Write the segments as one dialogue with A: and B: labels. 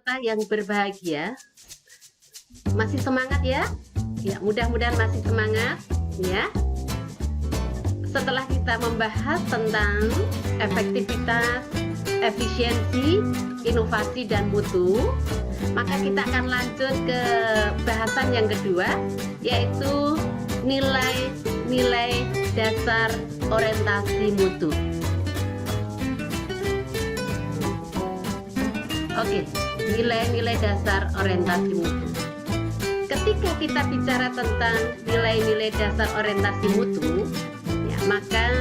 A: peserta yang berbahagia. Masih semangat ya? Ya, mudah-mudahan masih semangat ya. Setelah kita membahas tentang efektivitas, efisiensi, inovasi, dan mutu, maka kita akan lanjut ke bahasan yang kedua, yaitu nilai-nilai dasar orientasi mutu. Oke, nilai-nilai dasar orientasi mutu. Ketika kita bicara tentang nilai-nilai dasar orientasi mutu, ya, maka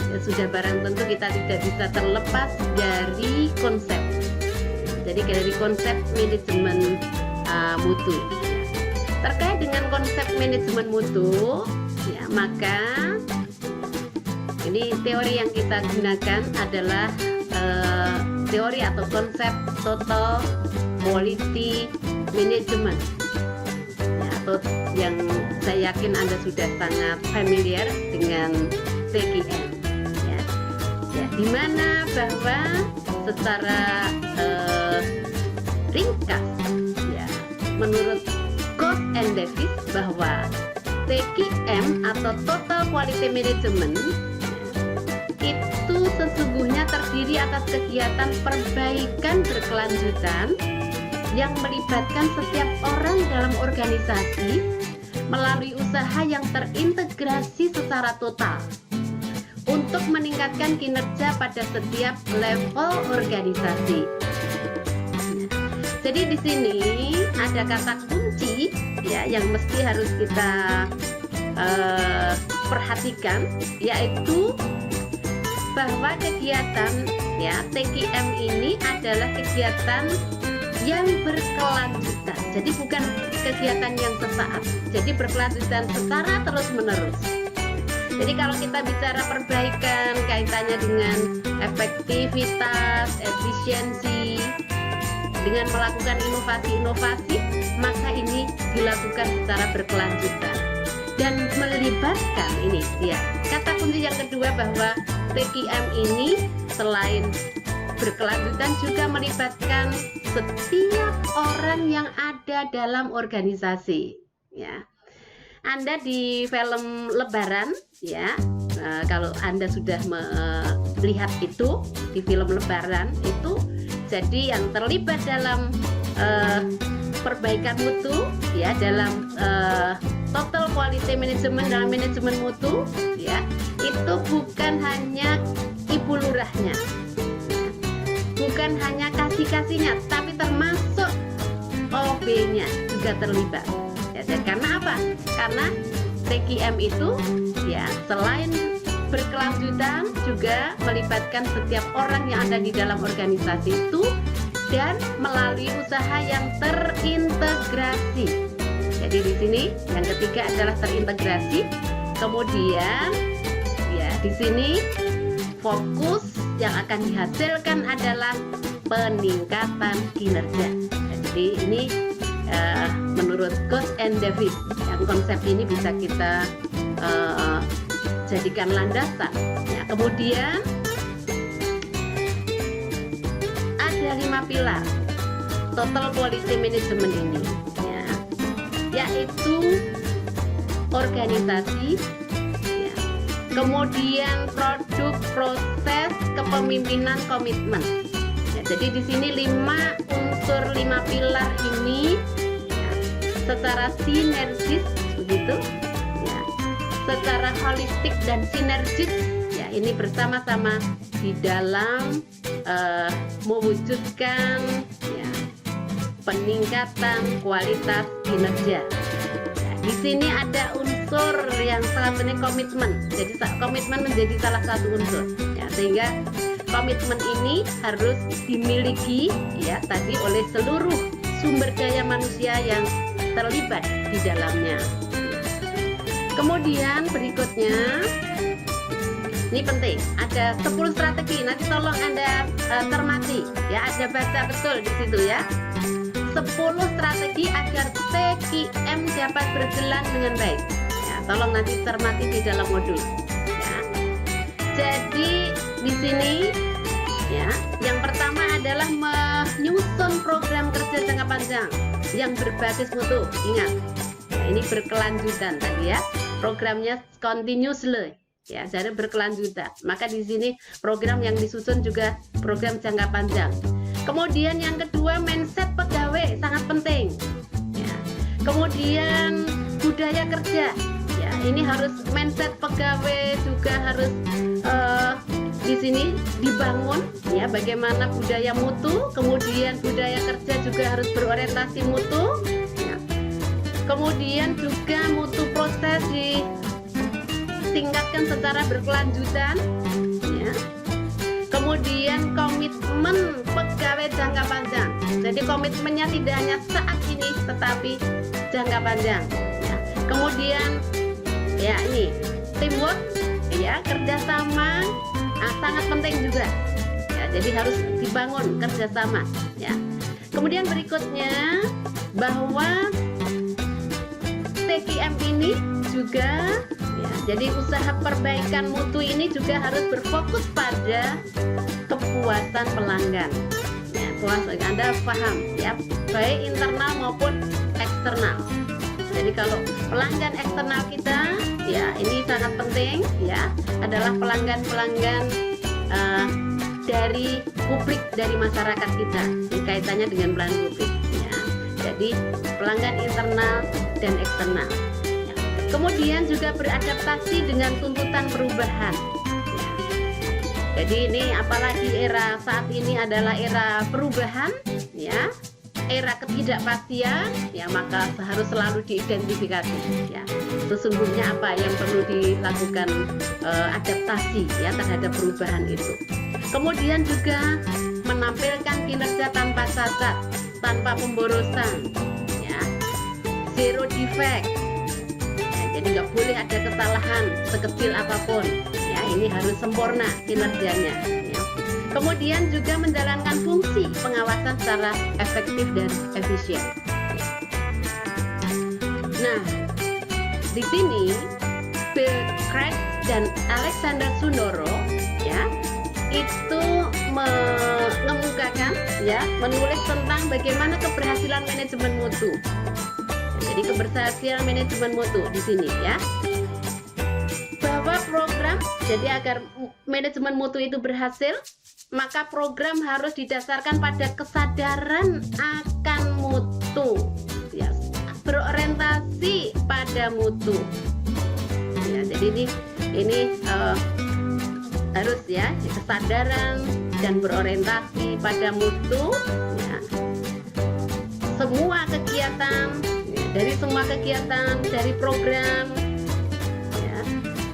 A: ya sudah barang tentu kita tidak bisa terlepas dari konsep. Jadi dari konsep manajemen mutu. Terkait dengan konsep manajemen mutu, ya, maka ini teori yang kita gunakan adalah teori atau konsep total quality management, ya, atau yang saya yakin Anda sudah sangat familiar dengan TQM, ya, di mana bahwa secara ringkas, ya, menurut Coase and Davis bahwa TQM atau Total Quality Management itu sesungguhnya terdiri atas kegiatan perbaikan berkelanjutan yang melibatkan setiap orang dalam organisasi melalui usaha yang terintegrasi secara total untuk meningkatkan kinerja pada setiap level organisasi. Jadi di sini ada kata kunci, ya, yang mesti harus kita perhatikan, yaitu bahwa kegiatan, ya, TQM ini adalah kegiatan yang berkelanjutan. Jadi bukan kegiatan yang sesaat, jadi berkelanjutan secara terus-menerus. Jadi kalau kita bicara perbaikan kaitannya dengan efektivitas, efisiensi, dengan melakukan inovasi-inovasi, maka ini dilakukan secara berkelanjutan dan melibatkan ini, ya, kata kunci yang kedua bahwa TQM ini selain berkelanjutan juga melibatkan setiap orang yang ada dalam organisasi, ya. Anda di film Lebaran, ya, kalau Anda sudah melihat itu di film Lebaran itu, jadi yang terlibat dalam perbaikan mutu, ya, dalam total quality management, dalam manajemen mutu, ya, itu bukan hanya ibu lurahnya, bukan hanya kasih-kasihnya, tapi termasuk OB-nya juga terlibat. Ya, dan karena apa? Karena TQM itu, ya, selain berkelanjutan juga melibatkan setiap orang yang ada di dalam organisasi itu dan melalui usaha yang terintegrasi. Jadi di sini yang ketiga adalah terintegrasi. Kemudian, ya, di sini fokus yang akan dihasilkan adalah peningkatan kinerja. Jadi ini menurut Coase and Davis, yang konsep ini bisa kita jadikan landasan. Ya, kemudian ada 5 pilar total quality management ini, ya, yaitu organisasi, ya, kemudian produk, proses, kepemimpinan, komitmen. Ya, jadi di sini 5 unsur, 5 pilar ini, ya, secara sinergis begitu, ya, secara holistik dan sinergis, ya, ini bersama-sama di dalam mewujudkan, ya, peningkatan kualitas kinerja. Ya, di sini ada unsur yang salah satunya komitmen. Jadi komitmen menjadi salah satu unsur, ya, sehingga komitmen ini harus dimiliki, ya, tadi oleh seluruh sumber daya manusia yang terlibat di dalamnya. Kemudian berikutnya, ini penting, ada 10 strategi. Nanti tolong Anda cermati, ya, ada baca betul di situ, ya. 10 strategi agar TQM dapat berjalan dengan baik. Ya, tolong nanti cermati di dalam modul. Ya. Jadi di sini, ya, yang pertama adalah menyusun program kerja panjang yang berbasis mutu. Ingat, nah, ini berkelanjutan tadi ya. Programnya continuously ya, jadi berkelanjutan. Maka di sini program yang disusun juga program jangka panjang. Kemudian yang kedua, mindset pegawai sangat penting. Ya. Kemudian budaya kerja. Ya, ini harus mindset pegawai juga harus di sini dibangun ya, bagaimana budaya mutu, kemudian budaya kerja juga harus berorientasi mutu ya. Kemudian juga mutu proses ditingkatkan secara berkelanjutan ya. Kemudian komitmen pegawai jangka panjang, jadi komitmennya tidak hanya saat ini tetapi jangka panjang ya. Kemudian ya ini teamwork ya, kerjasama sangat penting juga ya, jadi harus dibangun kerjasama ya. Kemudian berikutnya bahwa TQM ini juga ya, jadi usaha perbaikan mutu ini juga harus berfokus pada kepuasan pelanggan ya, puas Anda paham ya, baik internal maupun eksternal. Jadi kalau pelanggan eksternal kita ya, ini sangat penting ya, adalah pelanggan-pelanggan dari publik, dari masyarakat kita. Ini kaitannya dengan pelayanan publik ya. Jadi pelanggan internal dan eksternal ya. Kemudian juga beradaptasi dengan tuntutan perubahan ya. Jadi ini apalagi era saat ini adalah era perubahan ya, era ketidakpastian ya, maka harus selalu diidentifikasi ya, sesungguhnya apa yang perlu dilakukan adaptasi ya terhadap perubahan itu. Kemudian juga menampilkan kinerja tanpa cacat, tanpa pemborosan ya, zero defect ya, jadi nggak boleh ada kesalahan sekecil apapun ya, ini harus sempurna kinerjanya ya. Kemudian juga menjalankan fungsi pengawasan secara efektif dan efisien. Nah, di sini Bill Craig dan Alexander Sundoro ya, itu mengemukakan ya, menulis tentang bagaimana keberhasilan manajemen mutu. Jadi keberhasilan manajemen mutu di sini ya, bahwa program, jadi agar manajemen mutu itu berhasil, maka program harus didasarkan pada kesadaran akan mutu ya, berorientasi pada mutu ya. Jadi ini harus ya, kesadaran dan berorientasi pada mutu ya. Semua kegiatan ya, dari semua kegiatan dari program ya.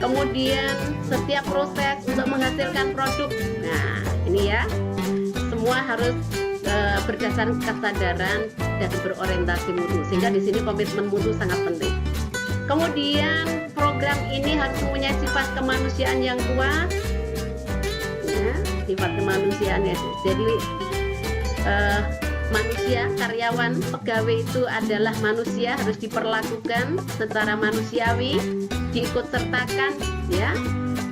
A: Kemudian setiap proses untuk menghasilkan produk, nah ini ya, semua harus berdasarkan kesadaran dan berorientasi mutu, sehingga di sini komitmen mutu sangat penting. Kemudian program ini harus mempunyai sifat kemanusiaan yang kuat ya, sifat kemanusiaan ya. Jadi manusia, karyawan, pegawai itu adalah manusia, harus diperlakukan secara manusiawi, diikut sertakan ya,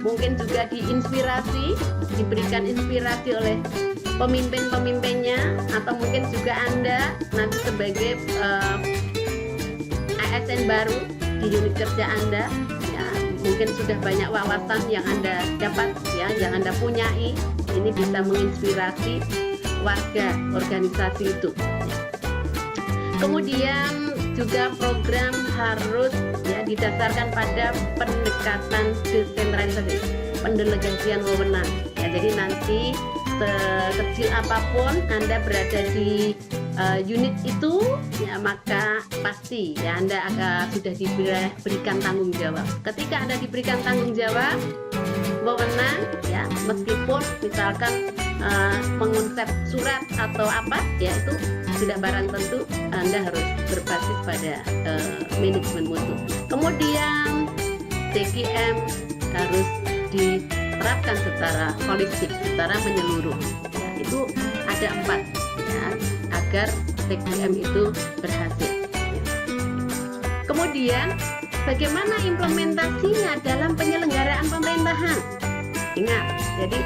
A: mungkin juga diinspirasi, diberikan inspirasi oleh pemimpin-pemimpinnya, atau mungkin juga Anda nanti sebagai ASN baru di unit kerja Anda ya, mungkin sudah banyak wawasan yang Anda dapat ya, yang Anda punyai, ini bisa menginspirasi warga organisasi itu ya. Kemudian juga program harus ya didasarkan pada pendekatan desentralisasi, pendelegasian wewenang ya. Jadi nanti sekecil apapun Anda berada di unit itu ya, maka pasti ya Anda akan sudah diberikan tanggung jawab. Ketika Anda diberikan tanggung jawab, wewenang ya, meskipun misalkan mengonsep surat atau apa ya, itu sudah barang tentu Anda harus berbasis pada manajemen mutu. Kemudian TQM harus diterapkan secara holistik, secara menyeluruh ya, itu ada 4 ya, agar TQM itu berhasil ya. Kemudian bagaimana implementasinya dalam penyelenggaraan pemerintahan? Ingat, jadi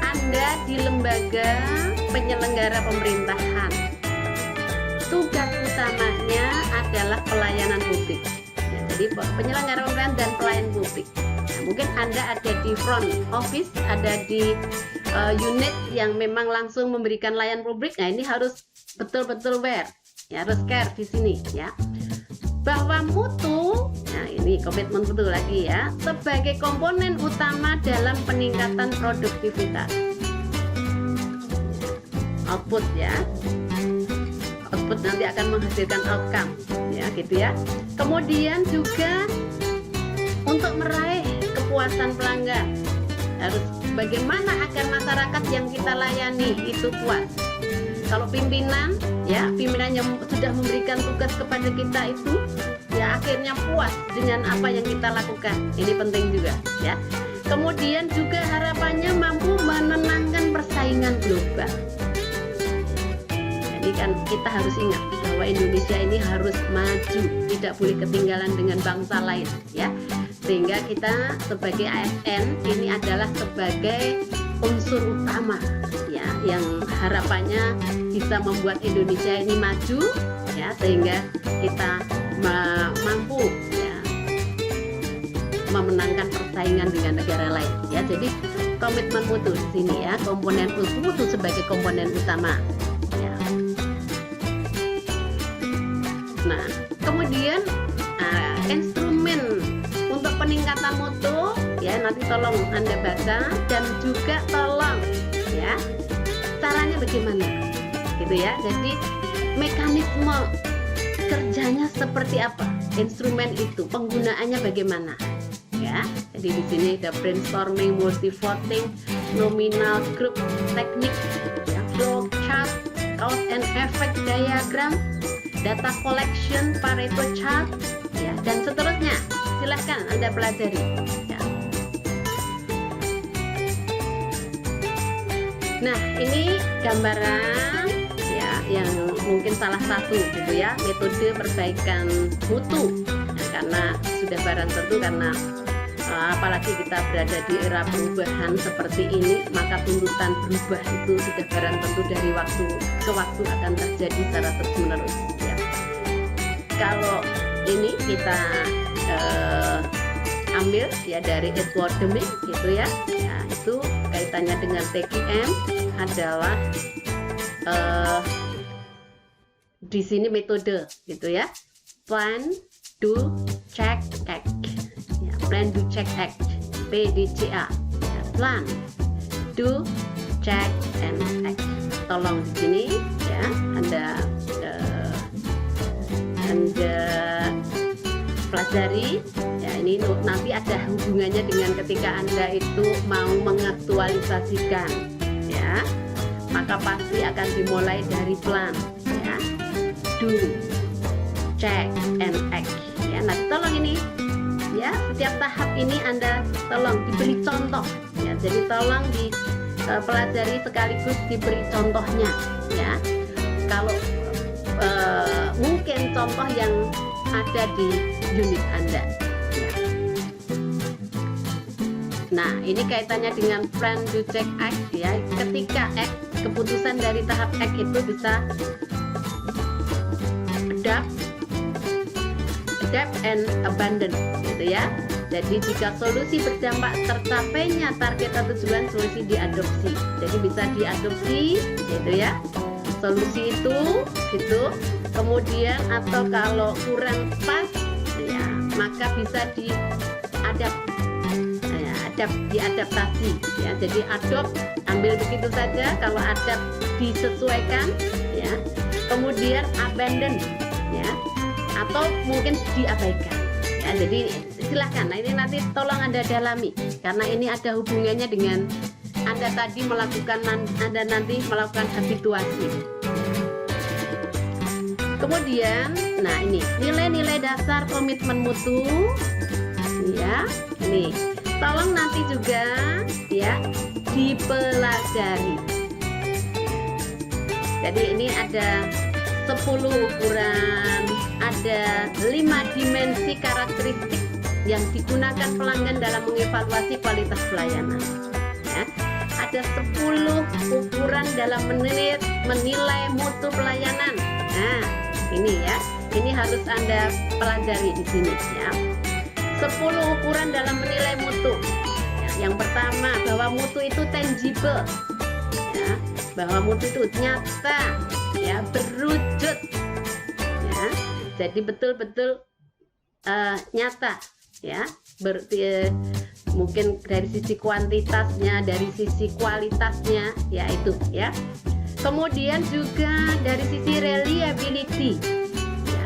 A: Anda di lembaga penyelenggara pemerintahan, tugas adalah pelayanan publik. Ya, jadi penyelenggara pemerintahan dan pelayan publik. Nah, mungkin Anda ada di front office, ada di unit yang memang langsung memberikan layanan publik. Nah, ini harus betul-betul aware, ya, harus care di sini, ya. Bahwa mutu, nah ini komitmen mutu lagi ya, sebagai komponen utama dalam peningkatan produktivitas. Output ya, output nanti akan menghasilkan outcome, ya gitu ya. Kemudian juga untuk meraih kepuasan pelanggan, harus bagaimana agar masyarakat yang kita layani itu puas. Kalau pimpinan, ya pimpinan yang sudah memberikan tugas kepada kita itu, ya akhirnya puas dengan apa yang kita lakukan. Ini penting juga, ya. Kemudian juga harapannya mampu menenangkan persaingan global. Jadi kan kita harus ingat bahwa Indonesia ini harus maju, tidak boleh ketinggalan dengan bangsa lain, ya. Sehingga kita sebagai ASN ini adalah sebagai unsur utama, ya, yang harapannya bisa membuat Indonesia ini maju, ya, sehingga kita mampu, ya, memenangkan persaingan dengan negara lain, ya. Jadi komitmen mutu di sini, ya, komponen mutu sebagai komponen utama, ya. Nah, kemudian instrumen untuk peningkatan mutu, ya, nanti tolong Anda baca dan juga tolong, ya, caranya bagaimana, gitu ya. Jadi mekanisme kerjanya seperti apa, instrumen itu penggunaannya bagaimana, ya. Jadi di sini ada brainstorming, multi voting, nominal group teknik, ya, flow chart, cause and effect diagram, data collection, Pareto chart, ya, dan seterusnya. Silahkan Anda pelajari, ya. Nah, ini gambaran, ya, yang mungkin salah satu gitu ya metode perbaikan mutu, ya, karena sudah barang tentu karena apalagi kita berada di era perubahan seperti ini, maka tuntutan berubah itu sudah barang tentu dari waktu ke waktu akan terjadi secara terus-menerus, ya. Kalau ini kita ambil ya dari Edward Deming gitu ya, ya itu kaitannya dengan TQM adalah di sini metode gitu ya, plan, do, check, act, ya, plan, do, check, act, PDCA, ya, plan, do, check, and act. Tolong di sini ya Anda pelajari, ya, ini nanti ada hubungannya dengan ketika Anda itu mau mengaktualisasikan, ya, maka pasti akan dimulai dari plan, ya, do, check, and act, ya. Nah, tolong ini, ya, setiap tahap ini Anda tolong diberi contoh, ya, jadi tolong dipelajari sekaligus diberi contohnya, ya. Kalau mungkin contoh yang ada di unit Anda, ya. Nah, ini kaitannya dengan plan, do, check, act, ya. Ketika act, keputusan dari tahap act itu bisa adapt and abandon gitu ya. Jadi jika solusi berdampak tercapainya target atau tujuan, solusi diadopsi. Jadi bisa diadopsi gitu ya, solusi itu gitu. Kemudian atau kalau kurang pas, ya, maka bisa diadaptasi, ya. Jadi adopt, ambil begitu saja. Kalau adapt, disesuaikan, ya. Kemudian abandon, ya, atau mungkin diabaikan, ya. Jadi silahkan. Nah, ini nanti tolong Anda dalami karena ini ada hubungannya dengan Anda tadi melakukan, Anda nanti melakukan habituasi. Kemudian, nah ini nilai-nilai dasar komitmen mutu, ya. Ini tolong nanti juga, ya, dipelajari. Jadi ini ada 10 ukuran, ada 5 dimensi karakteristik yang digunakan pelanggan dalam mengevaluasi kualitas pelayanan, ya. Ada 10 ukuran dalam menilai mutu pelayanan. Nah, ini ya, ini harus Anda pelajari di sini ya. 10 ukuran dalam menilai mutu. Ya, yang pertama, bahwa mutu itu tangible. Ya, bahwa mutu itu nyata, ya, berwujud. Ya, jadi betul-betul nyata, ya. Mungkin dari sisi kuantitasnya, dari sisi kualitasnya, ya itu, ya. Kemudian juga dari sisi reliability, ya,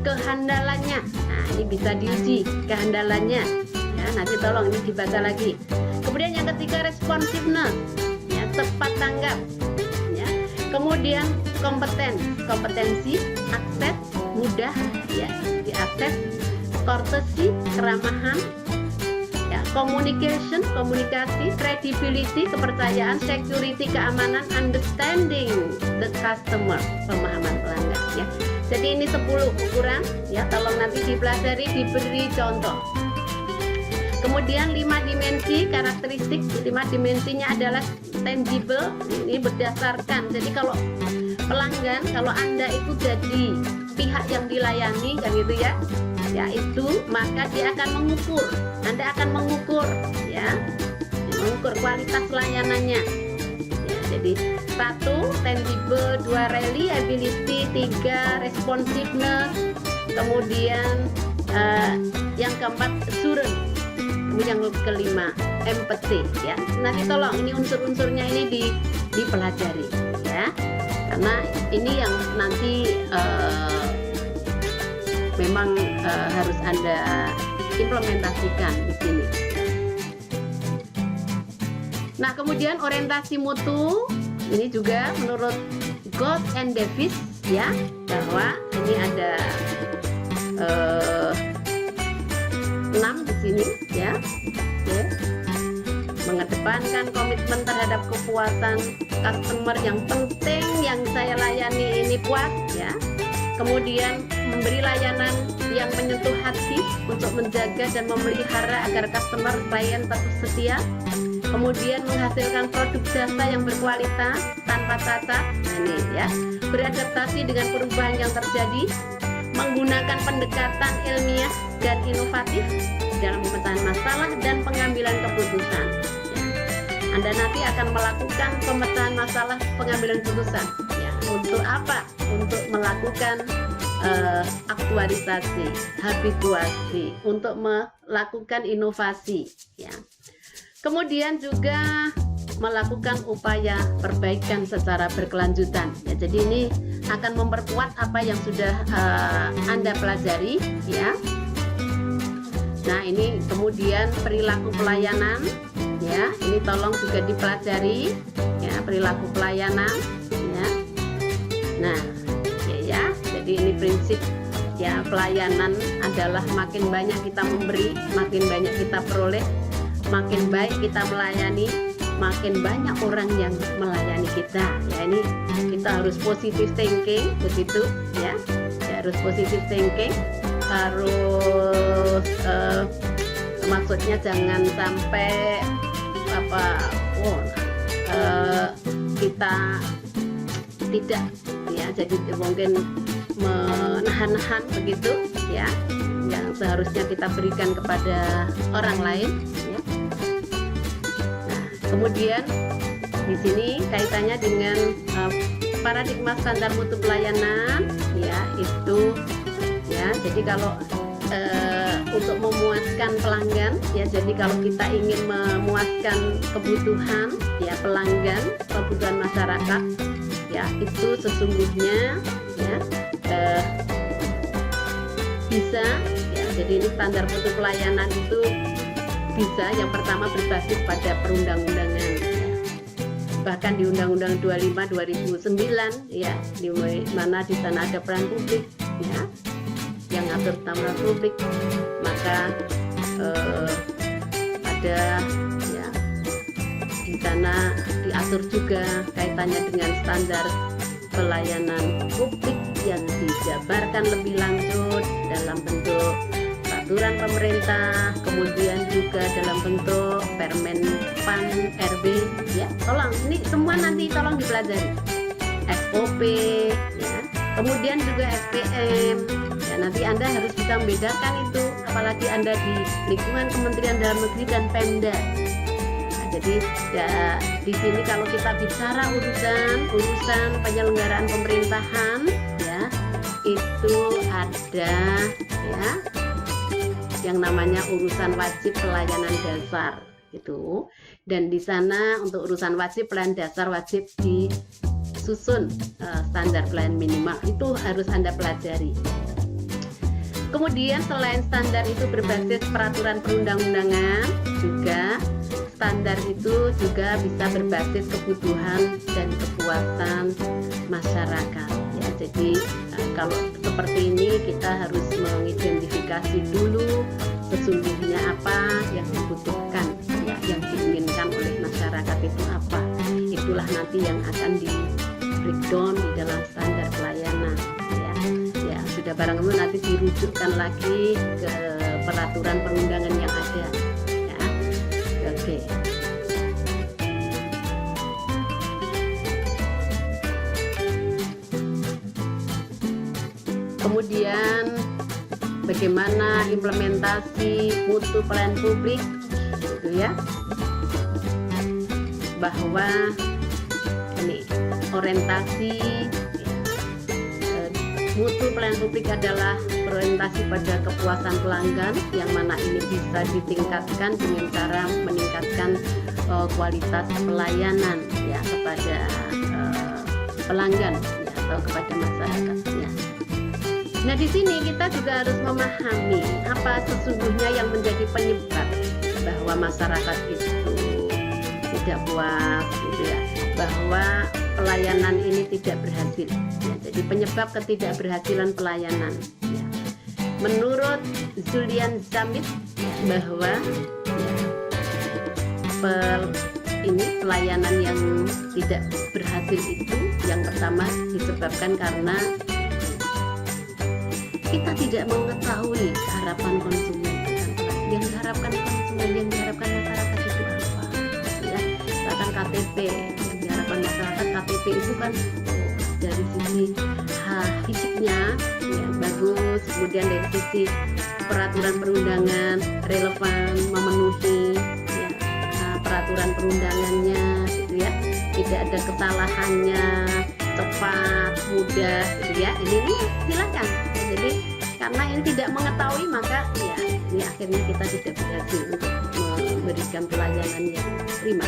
A: kehandalannya. Nah, ini bisa diuji kehandalannya. Ya, nanti tolong ini dibaca lagi. Kemudian yang ketiga, responsiveness, ya, cepat tanggap. Ya. Kemudian kompetensi, akses, mudah, ya, diakses, courtesy, keramahan, ya, communication, komunikasi, credibility, kepercayaan, security, keamanan, understanding the customer, pemahaman pelanggan, ya. Jadi ini 10 ukuran, ya, tolong nanti dipelajari, diberi contoh. Kemudian 5 dimensi karakteristik. 5 dimensinya adalah tangible, ini berdasarkan, jadi kalau pelanggan, kalau Anda itu jadi pihak yang dilayani, kan gitu ya, yaitu maka dia akan mengukur, Anda akan mengukur, ya, mengukur kualitas layanannya, ya. Jadi 1 tangible, 2 reliability, 3 responsiveness, kemudian yang keempat assurance, kemudian yang kelima empathy, ya. Nanti tolong ini unsur-unsurnya ini dipelajari, ya, karena ini yang nanti memang harus Anda implementasikan di sini. Nah, kemudian orientasi mutu ini juga menurut Gold and Davis, ya, bahwa ini ada 6 di sini, ya. Oke. Mengedepankan komitmen terhadap kepuasan customer, yang penting yang saya layani ini puas, ya. Kemudian memberi layanan yang menyentuh hati untuk menjaga dan memelihara agar customer klien tetap setia. Kemudian menghasilkan produk jasa yang berkualitas tanpa cacat. Nah, ini, ya. Beradaptasi dengan perubahan yang terjadi, menggunakan pendekatan ilmiah dan inovatif dalam pemecahan masalah dan pengambilan keputusan. Ya. Anda nanti akan melakukan pemecahan masalah, pengambilan keputusan. Ya. Untuk apa? Untuk melakukan aktualisasi, habituasi, untuk melakukan inovasi. Ya. Kemudian juga melakukan upaya perbaikan secara berkelanjutan. Ya, jadi ini akan memperkuat apa yang sudah Anda pelajari, ya. Nah, ini kemudian perilaku pelayanan, ya. Ini tolong juga dipelajari, ya, perilaku pelayanan, ya. Nah, ya. Jadi ini prinsip, ya, pelayanan adalah makin banyak kita memberi, makin banyak kita peroleh, makin baik kita melayani, makin banyak orang yang melayani kita. Ya, ini kita harus positive thinking, begitu, ya. Ya, harus positive thinking, harus maksudnya jangan sampai kita tidak, ya, jadi mungkin menahan-nahan, begitu, ya, yang seharusnya kita berikan kepada orang lain, ya. Nah, kemudian di sini kaitannya dengan paradigma standar mutu pelayanan, ya, itu, ya. Jadi kalau untuk memuaskan pelanggan, ya, jadi kalau kita ingin memuaskan kebutuhan, ya, pelanggan, kebutuhan masyarakat, ya, itu sesungguhnya, ya, bisa, ya. Jadi ini standar mutu pelayanan itu bisa, yang pertama berbasis pada perundang-undangan, ya. Bahkan di Undang-Undang 25 2009, ya, di mana di sana ada peran publik, ya, yang ngatur tentang peran publik, maka ada, ya, di sana diatur juga kaitannya dengan standar pelayanan publik yang dijabarkan lebih lanjut dalam bentuk peraturan pemerintah, kemudian juga dalam bentuk Permen PAN RB, ya. Tolong ini semua nanti tolong dipelajari. SOP, ya, Kemudian juga SPM. Ya, nanti Anda harus bisa membedakan itu, apalagi Anda di lingkungan Kementerian Dalam Negeri dan Pemda. Nah, jadi ya, di sini kalau kita bicara urusan penyelenggaraan pemerintahan, ya itu ada ya yang namanya urusan wajib pelayanan dasar itu, dan di sana untuk urusan wajib pelayanan dasar wajib disusun standar pelayanan minimal, itu harus Anda pelajari. Kemudian selain standar itu berbasis peraturan perundang-undangan, juga standar itu juga bisa berbasis kebutuhan dan kepuasan masyarakat. Ya, jadi kalau seperti ini kita harus mengidentifikasi dulu sesungguhnya apa yang dibutuhkan, ya, yang diinginkan oleh masyarakat itu apa. Itulah nanti yang akan di breakdown di dalam standar pelayanan. Ya, sudah barang tentu nanti dirujukkan lagi ke peraturan perundangan yang ada. Ya, oke. Kemudian bagaimana implementasi mutu pelayanan publik, gitu ya, bahwa ini orientasi mutu pelayanan publik adalah berorientasi pada kepuasan pelanggan, yang mana ini bisa ditingkatkan dengan cara meningkatkan kualitas pelayanan ya kepada pelanggan ya, atau kepada masyarakatnya. Nah, di sini kita juga harus memahami apa sesungguhnya yang menjadi penyebab bahwa masyarakat itu tidak puas, gitu ya, bahwa pelayanan ini tidak berhasil. Ya, jadi penyebab ketidakberhasilan pelayanan. Ya. Menurut Julian Zamit, ya, bahwa ya, pelayanan yang tidak berhasil itu yang pertama disebabkan karena kita tidak mengetahui harapan konsumen, yang diharapkan konsumen, yang diharapkan masyarakat itu apa. Ya, misalkan KTP, yang diharapkan masyarakat KTP itu kan dari sisi fisiknya ya, bagus, kemudian dari sisi peraturan perundangan relevan, memenuhi ya, peraturan perundangannya, gitu ya, tidak ada kesalahannya, cepat, mudah, gitu ya. Ini silakan. Jadi karena ini tidak mengetahui, maka ya ini akhirnya kita tidak berhasil untuk memberikan pelayanan yang prima.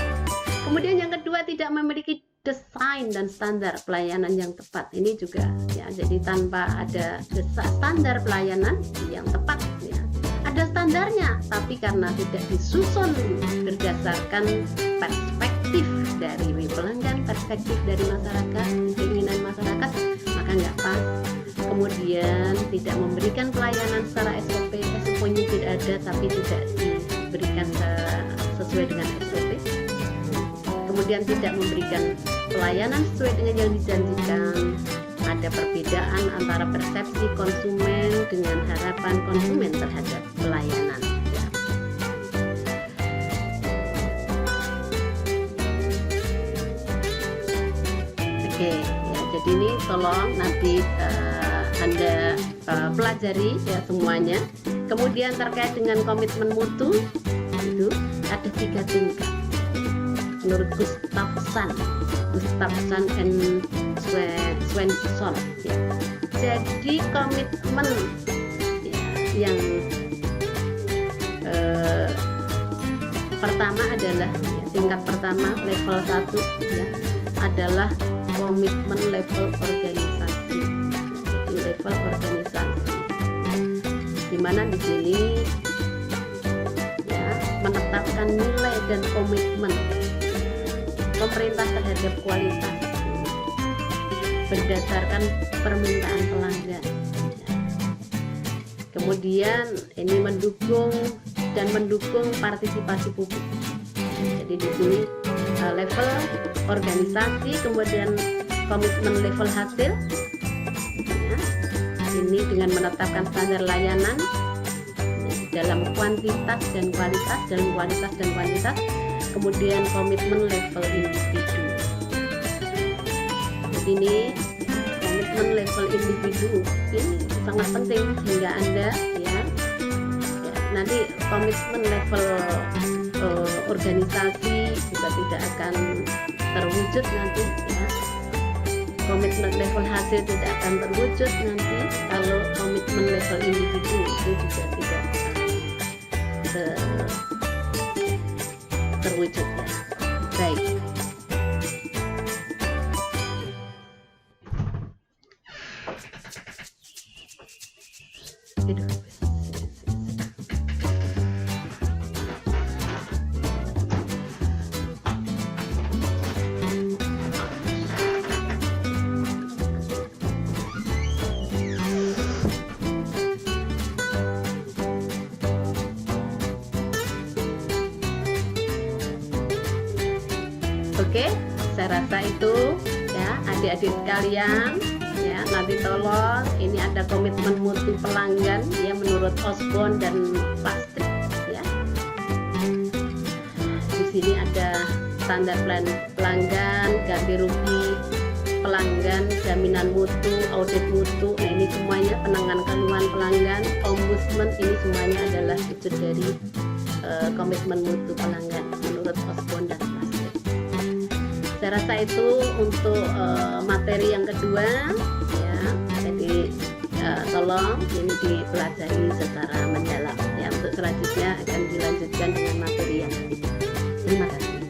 A: Kemudian yang kedua, tidak memiliki desain dan standar pelayanan yang tepat. Ini juga ya, jadi tanpa ada standar pelayanan yang tepat ya. Ada standarnya, tapi karena tidak disusun berdasarkan perspektif dari pelanggan, perspektif dari masyarakat, keinginan masyarakat, maka nggak pas. Kemudian tidak memberikan pelayanan secara SOP, SOP-nya tidak ada tapi tidak diberikan sesuai dengan SOP. Kemudian tidak memberikan pelayanan sesuai dengan yang dijanjikan. Ada perbedaan antara persepsi konsumen dengan harapan konsumen terhadap pelayanan. Ya. Oke, ya, jadi ini tolong nanti Anda pelajari ya semuanya. Kemudian terkait dengan komitmen mutu itu ada 3 tingkat menurut Gustafsson and Svensson ya. Jadi komitmen ya, yang pertama adalah ya, tingkat pertama level 1 ya, adalah komitmen level organisasi. Jadi level organisasi, dimana di sini ya, menetapkan nilai dan komitmen pemerintah terhadap kualitas berdasarkan permintaan pelanggan. Kemudian ini mendukung partisipasi publik. Jadi di sini level organisasi, kemudian komitmen level hasil. Ya, ini dengan menetapkan standar layanan dalam kuantitas dan kualitas, kemudian komitmen level individu. Jadi ini komitmen komitmen level individu ini sangat penting sehingga Anda ya nanti komitmen level organisasi juga tidak akan terwujud nanti ya. Komitmen level hasil tidak akan terwujud nanti kalau komitmen level individu itu juga tidak terwujud ya. Baik. Oke, saya rasa itu ya adik-adik sekalian ya, nanti tolong ini ada komitmen mutu pelanggan ya menurut Osborne dan Plastick ya. Di sini ada standar plan pelanggan, ganti rugi pelanggan, jaminan mutu, audit mutu. Nah, ini semuanya penanganan keluhan pelanggan, ombudsman, ini semuanya adalah wujud dari komitmen mutu pelanggan menurut Osborne dan Plastick. Saya rasa itu untuk materi yang kedua ya, jadi tolong ini dipelajari secara mendalam ya. Untuk selanjutnya akan dilanjutkan dengan materi yang ketiga. Terima kasih.